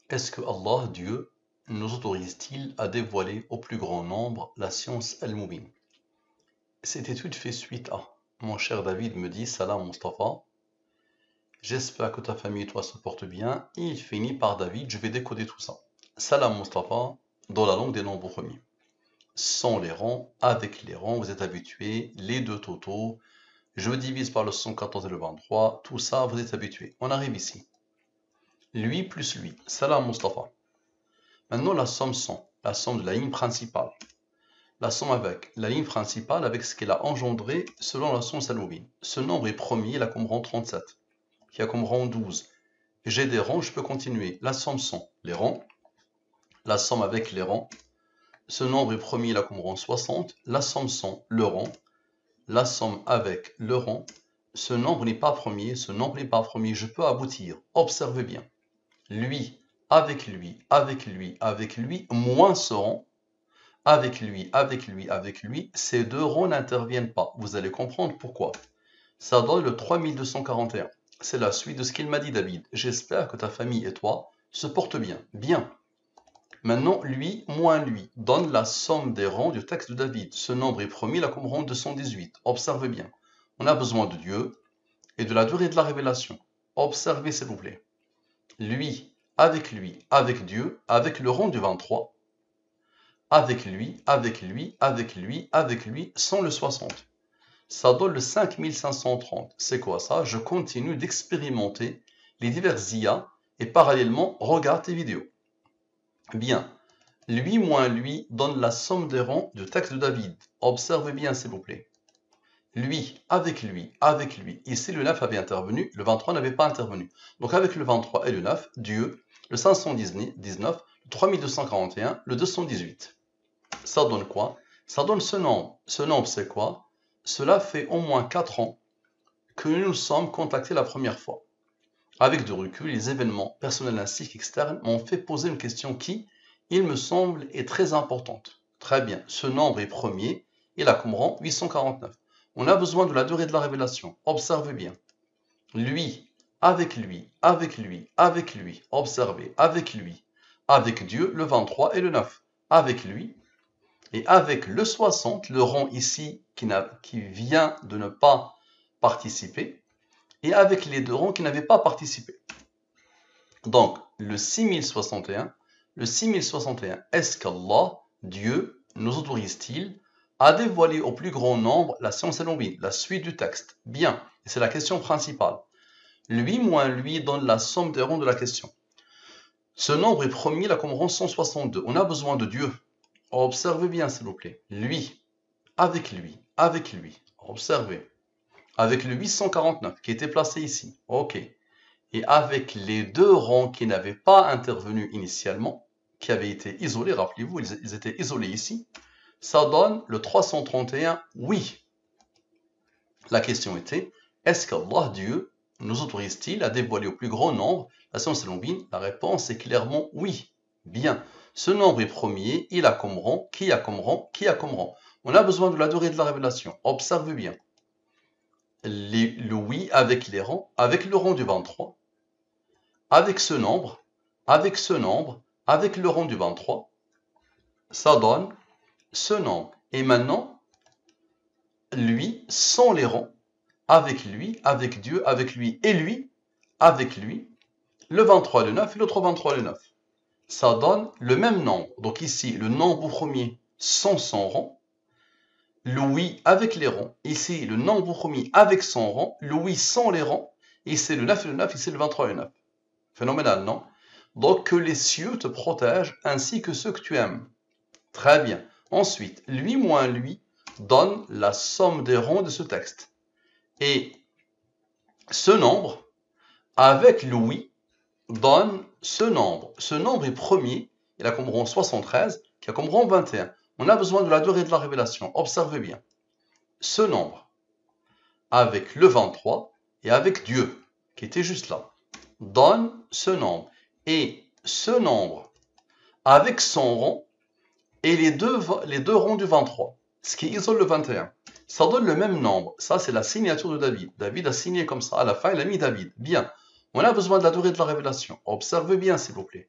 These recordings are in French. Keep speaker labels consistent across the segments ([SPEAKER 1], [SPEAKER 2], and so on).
[SPEAKER 1] Est-ce que Allah, Dieu, nous autorise-t-il à dévoiler au plus grand nombre la science al-Mubin? Cette étude fait suite à mon cher David me dit Salam Mustafa, j'espère que ta famille et toi se portent bien. Et il finit par David, je vais décoder tout ça. Salam Mustafa, dans la langue des nombres premiers. Sans les rangs, avec les rangs, vous êtes habitués, les deux totaux, je divise par le 114 et le 23, tout ça, vous êtes habitués. On arrive ici. Lui plus lui, Salam Mustafa. Maintenant, la somme 100, la somme de la ligne principale. La somme avec la ligne principale, avec ce qu'elle a engendré selon la somme Saloubi. Ce nombre est premier, il a comme rang 37, qui a comme rang 12. J'ai des rangs, je peux continuer. La somme 100, les rangs. La somme avec les rangs. Ce nombre est premier, il a comme rang 60. La somme 100, le rang. La somme avec le rang. Ce nombre n'est pas premier, ce nombre n'est pas premier, je peux aboutir. Observez bien. Lui, avec lui, avec lui, avec lui, moins ce rang. Avec lui, avec lui, avec lui, ces deux rangs n'interviennent pas. Vous allez comprendre pourquoi. Ça donne le 3241. C'est la suite de ce qu'il m'a dit David. J'espère que ta famille et toi se portent bien. Bien. Maintenant, lui moins lui donne la somme des rangs du texte de David. Ce nombre est promis là comme rang 218. Observez bien. On a besoin de Dieu et de la durée de la révélation. Observez s'il vous plaît. Lui, avec Dieu, avec le rang du 23. Avec lui, avec lui, avec lui, avec lui, sans le 60. Ça donne le 5530. C'est quoi ça? Je continue d'expérimenter les divers IA et parallèlement, regarde tes vidéos. Bien. Lui moins lui donne la somme des rangs du texte de David. Observez bien s'il vous plaît. Lui, avec lui, avec lui. Ici, le 9 avait intervenu, le 23 n'avait pas intervenu. Donc avec le 23 et le 9, Dieu, le 519, le 3241, le 218. Ça donne quoi? Ça donne ce nombre. Ce nombre, c'est quoi? Cela fait au moins 4 ans que nous nous sommes contactés la première fois. Avec de recul, les événements personnels ainsi qu'externes m'ont fait poser une question qui, il me semble, est très importante. Très bien, ce nombre est premier, il a comme rang 849. On a besoin de la durée de la révélation. Observez bien. Lui, avec lui, avec lui, avec lui. Observez, avec lui. Avec Dieu, le 23 et le 9. Avec lui, et avec le 60, le rang ici qui vient de ne pas participer, et avec les deux rangs qui n'avaient pas participé. Donc, le 6061, est-ce qu'Allah, Dieu, nous autorise-t-il à dévoiler au plus grand nombre la science al-Mubin, la suite du texte? Bien, et c'est la question principale. Lui moins lui donne la somme des rangs de la question. Ce nombre est promis là comme rang 162. On a besoin de Dieu. Observez bien, s'il vous plaît. Lui, avec lui, avec lui. Observez. Avec le 849 qui était placé ici. OK. Et avec les deux rangs qui n'avaient pas intervenu initialement, qui avaient été isolés, rappelez-vous, ils étaient isolés ici, ça donne le 331, oui. La question était, est-ce qu'Allah, Dieu, nous autorise-t-il à dévoiler au plus grand nombre la science al-Mubin? La réponse est clairement oui. Bien. Ce nombre est premier, il a comme rang, qui a comme rang, qui a comme rang. On a besoin de la durée de la révélation. Observez bien. Le oui avec les rangs, avec le rang du 23, avec ce nombre, avec ce nombre, avec le rang du 23, ça donne ce nombre. Et maintenant, lui, sans les rangs, avec lui, avec Dieu, avec lui, et lui, avec lui, le 23 le 9 et l'autre 23 le 9. Ça donne le même nombre. Donc ici, le nombre premier sans son rang, le oui avec les rangs. Ici, le nombre premier avec son rang, le oui sans les rangs. Ici, le 9 et le 9, ici, le 23 et le 9. Phénoménal, non? Donc que les cieux te protègent ainsi que ceux que tu aimes. Très bien. Ensuite, lui moins lui donne la somme des rangs de ce texte. Et ce nombre, avec le oui, donne ce nombre. Ce nombre est premier, il a comme rang 73, qui a comme rang 21. On a besoin de la durée de la révélation. Observez bien. Ce nombre, avec le 23 et avec Dieu, qui était juste là, donne ce nombre. Et ce nombre, avec son rang, et les deux rangs du 23, ce qui isole le 21, ça donne le même nombre. Ça, c'est la signature de David. David a signé comme ça. À la fin, il a mis David. Bien. On a besoin de la durée de la révélation. Observez bien, s'il vous plaît.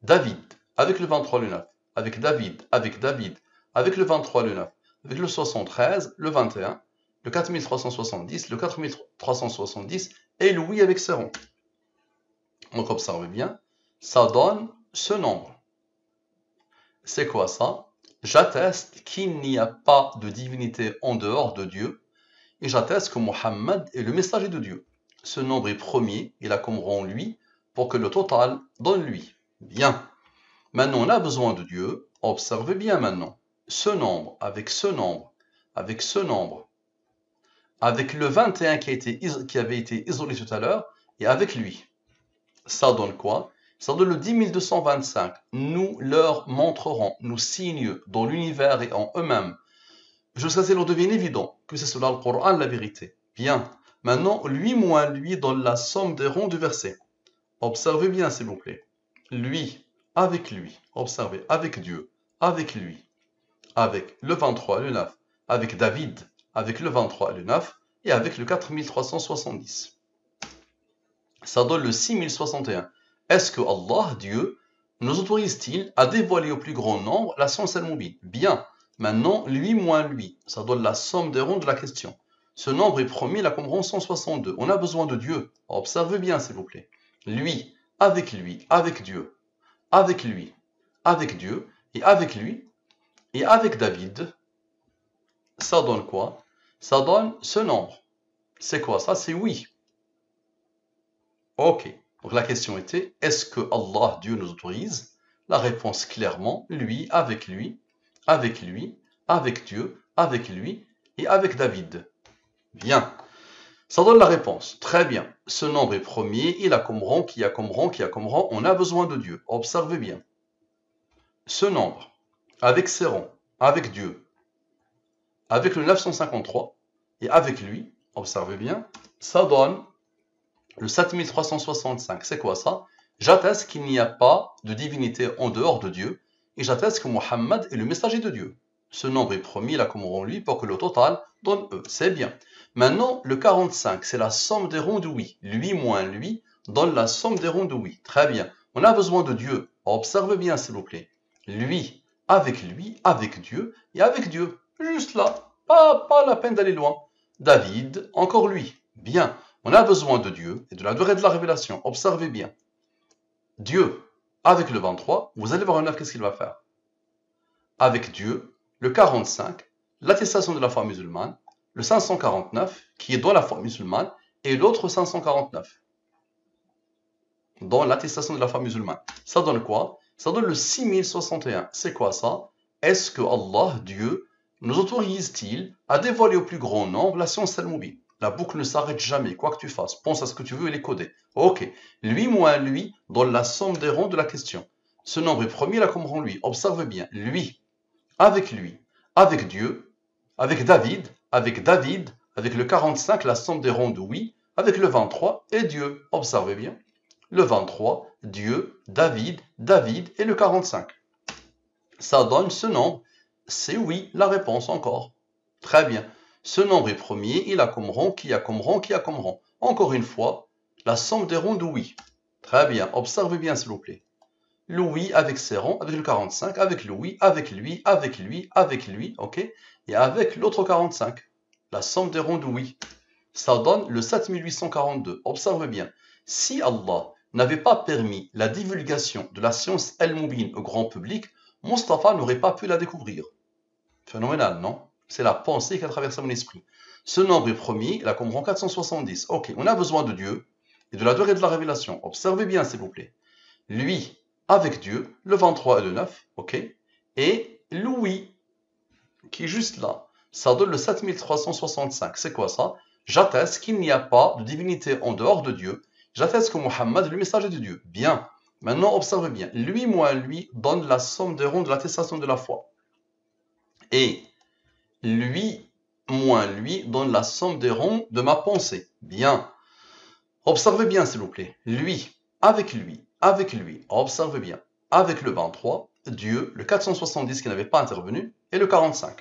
[SPEAKER 1] David, avec le 23, le 9, avec David, avec le 23, le 9, avec le 73, le 21, le 4370, le 4370 et Louis avec ses ronds. Donc observez bien, ça donne ce nombre. C'est quoi ça? J'atteste qu'il n'y a pas de divinité en dehors de Dieu et j'atteste que Mohammed est le messager de Dieu. Ce nombre est premier, il a comme rang lui, pour que le total donne lui. Bien. Maintenant, on a besoin de Dieu. Observez bien maintenant. Ce nombre, avec ce nombre, avec ce nombre, avec le 21 qui avait été isolé tout à l'heure, et avec lui. Ça donne quoi? Ça donne le 10 225. Nous leur montrerons, nous signes dans l'univers et en eux-mêmes, jusqu'à ce qu'il leur devienne évident que c'est cela le Coran, la vérité. Bien. Maintenant, lui moins lui donne la somme des ronds du verset. Observez bien, s'il vous plaît. Lui, avec lui. Observez, avec Dieu, avec lui, avec le 23 et le 9, avec David, avec le 23 et le 9, et avec le 4370. Ça donne le 6061. Est-ce que Allah, Dieu, nous autorise-t-il à dévoiler au plus grand nombre la science al-Mubin? Bien. Maintenant, lui moins lui, ça donne la somme des ronds de la question. Ce nombre est promis, la comme rond 162. On a besoin de Dieu. Observez bien, s'il vous plaît. Lui, avec Dieu, avec lui, avec Dieu, et avec lui, et avec David, ça donne quoi? Ça donne ce nombre. C'est quoi ça? C'est oui. Ok. Donc la question était, est-ce que Allah, Dieu, nous autorise? La réponse clairement, lui, avec lui, avec lui, avec Dieu, avec lui, et avec David. Bien. Ça donne la réponse. Très bien. Ce nombre est premier, il a comme rang, qui a comme rang, qui a comme rang. On a besoin de Dieu. Observez bien. Ce nombre, avec ses rangs, avec Dieu, avec le 953, et avec lui, observez bien, ça donne le 7365. C'est quoi ça? J'atteste qu'il n'y a pas de divinité en dehors de Dieu, et j'atteste que Mohammed est le messager de Dieu. Ce nombre est promis, il a comme rang lui, pour que le total donne eux. C'est bien. Maintenant, le 45, c'est la somme des ronds de oui. Lui moins lui donne la somme des ronds de oui. Très bien. On a besoin de Dieu. Observez bien, s'il vous plaît. Lui, avec Dieu, et avec Dieu. Juste là. Pas la peine d'aller loin. David, encore lui. Bien. On a besoin de Dieu et de la durée de la révélation. Observez bien. Dieu, avec le 23, vous allez voir un 9, qu'est-ce qu'il va faire? Avec Dieu, le 45, l'attestation de la foi musulmane, le 549, qui est dans la foi musulmane, et l'autre 549, dans l'attestation de la foi musulmane. Ça donne quoi? Ça donne le 6061. C'est quoi ça? Est-ce que Allah, Dieu, nous autorise-t-il à dévoiler au plus grand nombre la science al-Mubin? La boucle ne s'arrête jamais, quoi que tu fasses. Pense à ce que tu veux et les coder. Ok. Lui moins lui donne la somme des ronds de la question. Ce nombre est premier, là comme rond lui. Observe bien. Lui, avec Dieu, avec David, avec le 45, la somme des ronds de oui, avec le 23 et Dieu. Observez bien. Le 23, Dieu, David et le 45. Ça donne ce nombre. C'est oui, la réponse encore. Très bien. Ce nombre est premier, il a comme rang, qui a comme rang, qui a comme rang. Encore une fois, la somme des ronds de oui. Très bien. Observez bien, s'il vous plaît. Le oui avec ses rangs, avec le 45, avec le oui, avec lui, ok? Et avec l'autre 45. La somme des ronds de oui. Ça donne le 7842. Observez bien. Si Allah n'avait pas permis la divulgation de la science al-Mubin au grand public, Mustapha n'aurait pas pu la découvrir. Phénoménal, non? C'est la pensée qui a traversé mon esprit. Ce nombre est premier, il a comme rang 470. Ok, on a besoin de Dieu et de la durée de la révélation. Observez bien, s'il vous plaît. Lui, avec Dieu, le 23 et le 9, ok? Et Louis, qui est juste là. Ça donne le 7365. C'est quoi ça? J'atteste qu'il n'y a pas de divinité en dehors de Dieu. J'atteste que Mohammed est le messager de Dieu. Bien. Maintenant, observez bien. Lui moins lui donne la somme des ronds de l'attestation de la foi. Et lui moins lui donne la somme des ronds de ma pensée. Bien. Observez bien, s'il vous plaît. Lui, observez bien. Avec le 23, Dieu, le 470 qui n'avait pas intervenu, et le 45.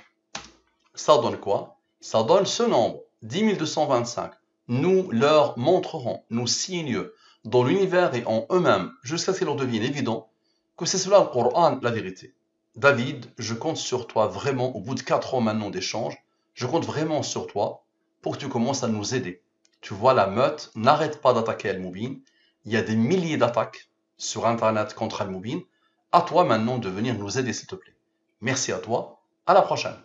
[SPEAKER 1] Ça donne quoi? Ça donne ce nombre, 10 225. Nous leur montrerons, nous signes dans l'univers et en eux-mêmes, jusqu'à ce qu'il leur devienne évident que c'est cela le Coran, la vérité. David, je compte sur toi vraiment, au bout de 4 ans maintenant d'échange, je compte vraiment sur toi pour que tu commences à nous aider. Tu vois, la meute n'arrête pas d'attaquer Al-Moubin. Il y a des milliers d'attaques sur Internet contre Al-Moubin. À toi maintenant de venir nous aider, s'il te plaît. Merci à toi. À la prochaine.